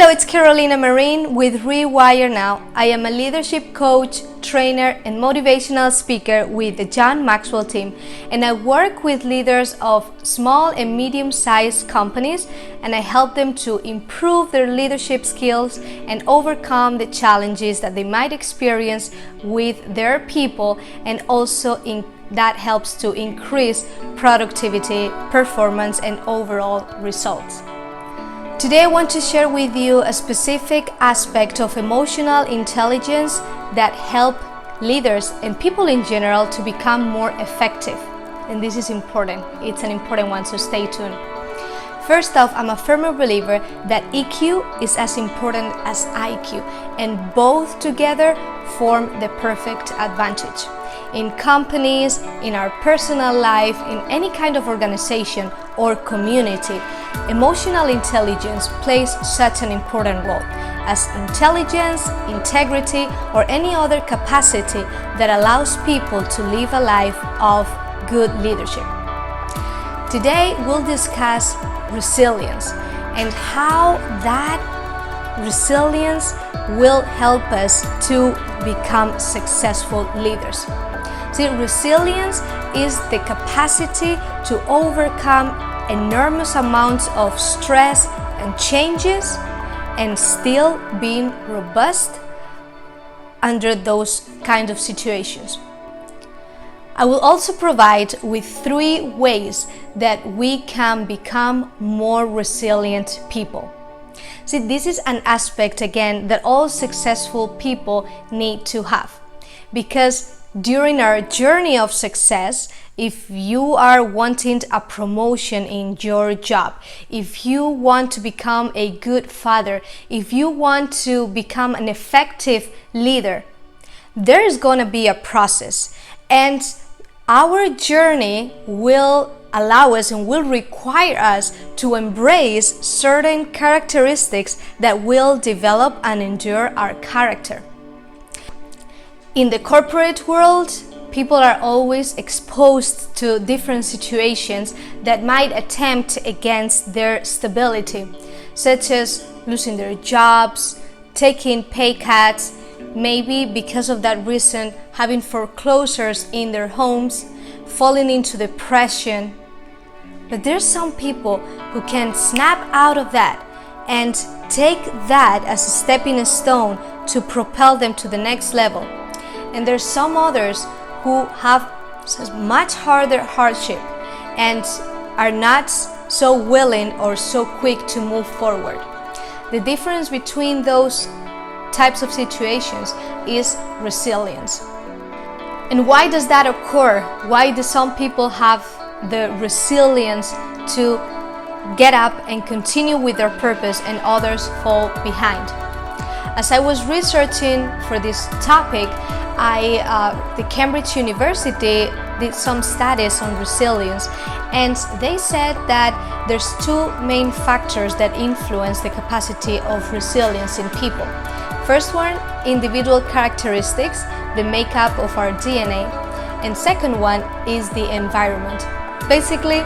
Hello, it's Carolina Marin with Rewire Now. I am a leadership coach, trainer, and motivational speaker with the John Maxwell team, and I work with leaders of small and medium-sized companies, and I help them to improve their leadership skills and overcome the challenges that they might experience with their people, and also that helps to increase productivity, performance, and overall results. Today I want to share with you a specific aspect of emotional intelligence that help leaders and people in general to become more effective. And this is important. It's an important one, so stay tuned. First off, I'm a firm believer that EQ is as important as IQ, and both together form the perfect advantage. In companies, in our personal life, in any kind of organization or community, emotional intelligence plays such an important role as intelligence, integrity, or any other capacity that allows people to live a life of good leadership. Today, we'll discuss resilience and how that resilience will help us to become successful leaders. See, resilience is the capacity to overcome enormous amounts of stress and changes and still being robust under those kind of situations. I will also provide with 3 ways that we can become more resilient people. See, this is an aspect, again, that all successful people need to have, because during our journey of success, if you are wanting a promotion in your job, if you want to become a good father, if you want to become an effective leader, there is going to be a process, and our journey will allow us and will require us to embrace certain characteristics that will develop and endure our character. In the corporate world, people are always exposed to different situations that might attempt against their stability, such as losing their jobs, taking pay cuts, maybe because of that reason having foreclosures in their homes, falling into depression. But there's some people who can snap out of that and take that as a stepping stone to propel them to the next level. And there's some others who have much harder hardship and are not so willing or so quick to move forward. The difference between those types of situations is resilience. And why does that occur? Why do some people have the resilience to get up and continue with their purpose and others fall behind? As I was researching for this topic, the Cambridge University did some studies on resilience, and they said that there's 2 main factors that influence the capacity of resilience in people. First one, individual characteristics, the makeup of our DNA, and second one is the environment. Basically,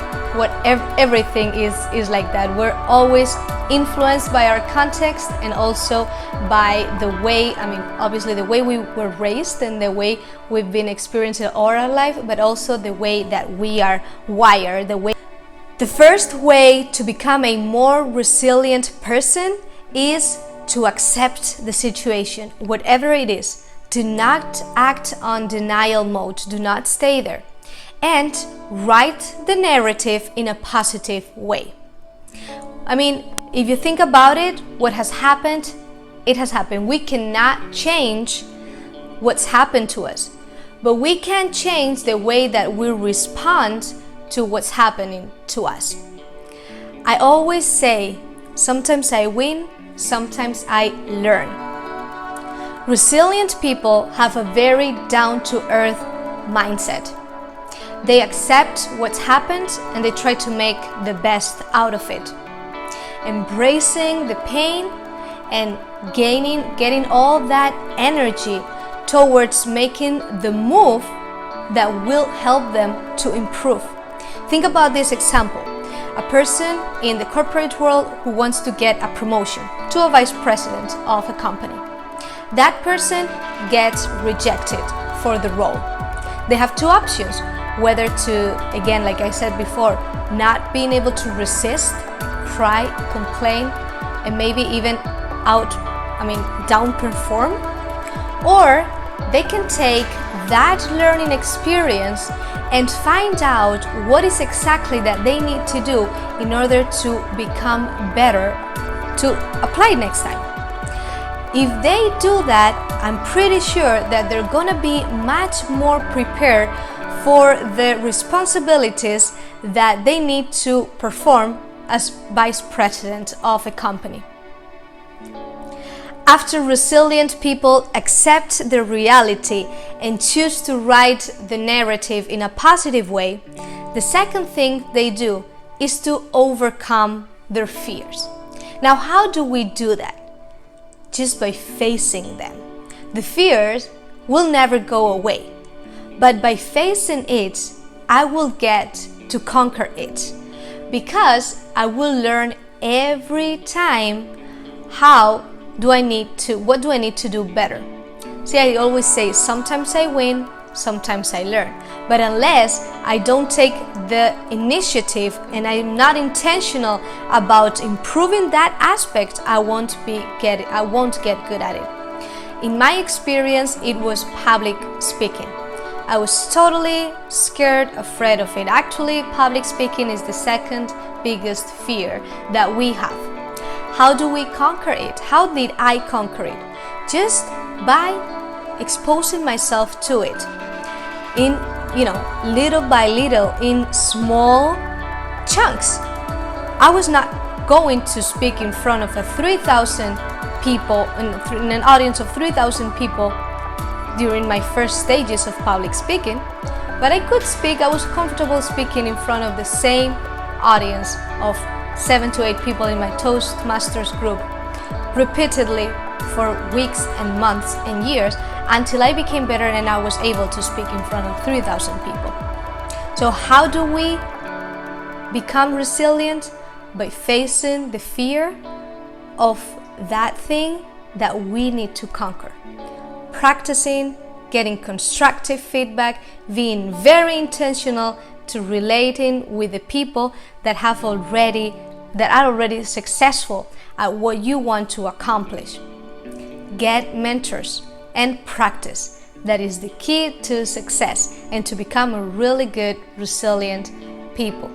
everything is like that. We're always influenced by our context and also by the way, obviously the way we were raised and the way we've been experiencing all our life, but also the way that we are wired. The first way to become a more resilient person is to accept the situation, whatever it is. Do not act on denial mode. Do not stay there. And write the narrative in a positive way. If you think about it, what has happened, it has happened. We cannot change what's happened to us, but we can change the way that we respond to what's happening to us. I always say, sometimes I win, sometimes I learn. Resilient people have a very down-to-earth mindset. They accept what's happened and they try to make the best out of it. Embracing the pain and getting all that energy towards making the move that will help them to improve. Think about this example. A person in the corporate world who wants to get a promotion to a vice president of a company. That person gets rejected for the role. They have two options, whether to, again, like I said before, not being able to resist, cry, complain, and maybe even down perform, or they can take that learning experience and find out what is exactly that they need to do in order to become better to apply next time. If they do that, I'm pretty sure that they're gonna be much more prepared for the responsibilities that they need to perform as vice president of a company. After resilient people accept their reality and choose to write the narrative in a positive way, the second thing they do is to overcome their fears. Now, how do we do that? Just by facing them. The fears will never go away, but by facing it, I will get to conquer it, because I will learn every time what do I need to do better. See, I always say, sometimes I win, sometimes I learn. But unless I don't take the initiative and I'm not intentional about improving that aspect, I won't get good at it. In my experience, it was public speaking. I was totally scared, afraid of it. Actually, public speaking is the second biggest fear that we have. How do we conquer it? How did I conquer it? Just by exposing myself to it in, little by little, in small chunks. I was not going to speak in front of 3,000 people, in an audience of 3,000 people during my first stages of public speaking, but I could speak. I was comfortable speaking in front of the same audience of 7 to 8 people in my Toastmasters group repeatedly for weeks and months and years, until I became better and I was able to speak in front of 3,000 people. So how do we become resilient? By facing the fear of that thing that we need to conquer. Practicing, getting constructive feedback, being very intentional to relating with the people that are already successful at what you want to accomplish. Get mentors and practice. That is the key to success and to become a really good, resilient people.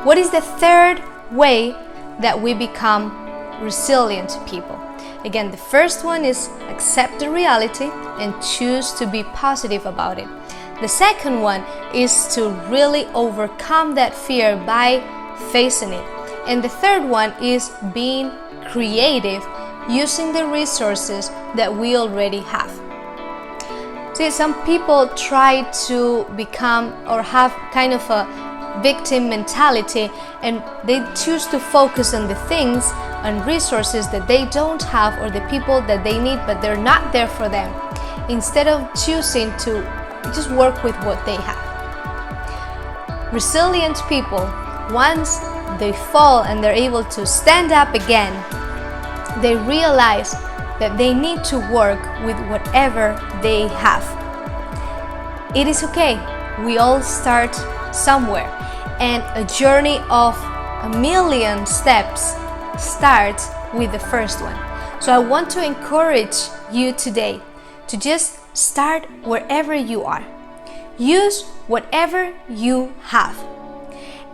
What is the third way that we become resilient people? Again, the first one is accept the reality and choose to be positive about it. The second one is to really overcome that fear by facing it. And the third one is being creative, using the resources that we already have. See, some people try to become or have kind of a victim mentality, and they choose to focus on the things and resources that they don't have, or the people that they need but they're not there for them, instead of choosing to just work with what they have. Resilient people, once they fall and they're able to stand up again, they realize that they need to work with whatever they have. It is okay. We all start somewhere, and a journey of 1,000,000 steps starts with the first one. So I want to encourage you today to just start wherever you are. Use whatever you have.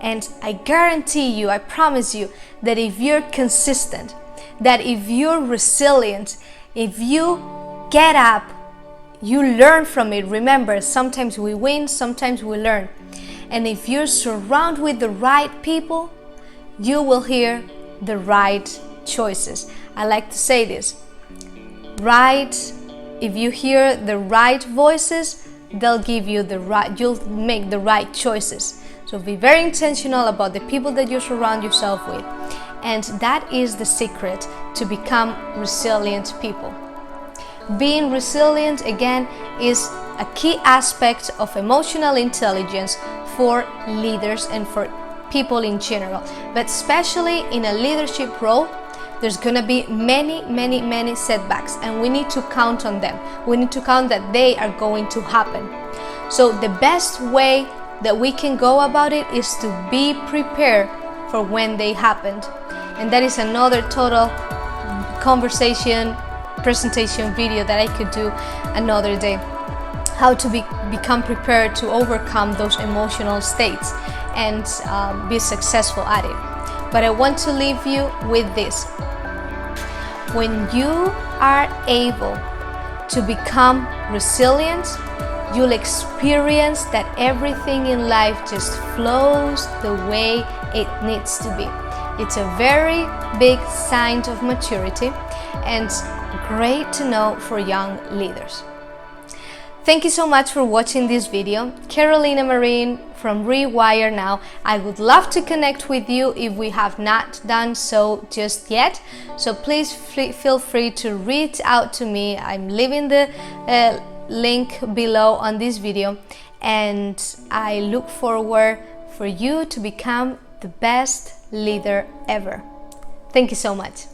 And I guarantee you, I promise you, that if you're consistent, that if you're resilient, if you get up, you learn from it. Remember, sometimes we win, sometimes we learn. And if you're surrounded with the right people, you will hear the right choices. I like to say this, if you hear the right voices, you'll make the right choices. So be very intentional about the people that you surround yourself with. And that is the secret to become resilient people. Being resilient, again, is a key aspect of emotional intelligence for leaders and for people in general, but especially in a leadership role, there's gonna be many setbacks, and we need to count on them. We need to count that they are going to happen. So the best way that we can go about it is to be prepared for when they happened. And that is another total conversation, presentation video that I could do another day. How to become prepared to overcome those emotional states and be successful at it. But I want to leave you with this. When you are able to become resilient, you'll experience that everything in life just flows the way it needs to be. It's a very big sign of maturity and great to know for young leaders. Thank you so much for watching this video. Carolina Marin from Rewire Now. I would love to connect with you if we have not done so just yet. So please feel free to reach out to me. I'm leaving the link below on this video, and I look forward for you to become the best leader ever. Thank you so much.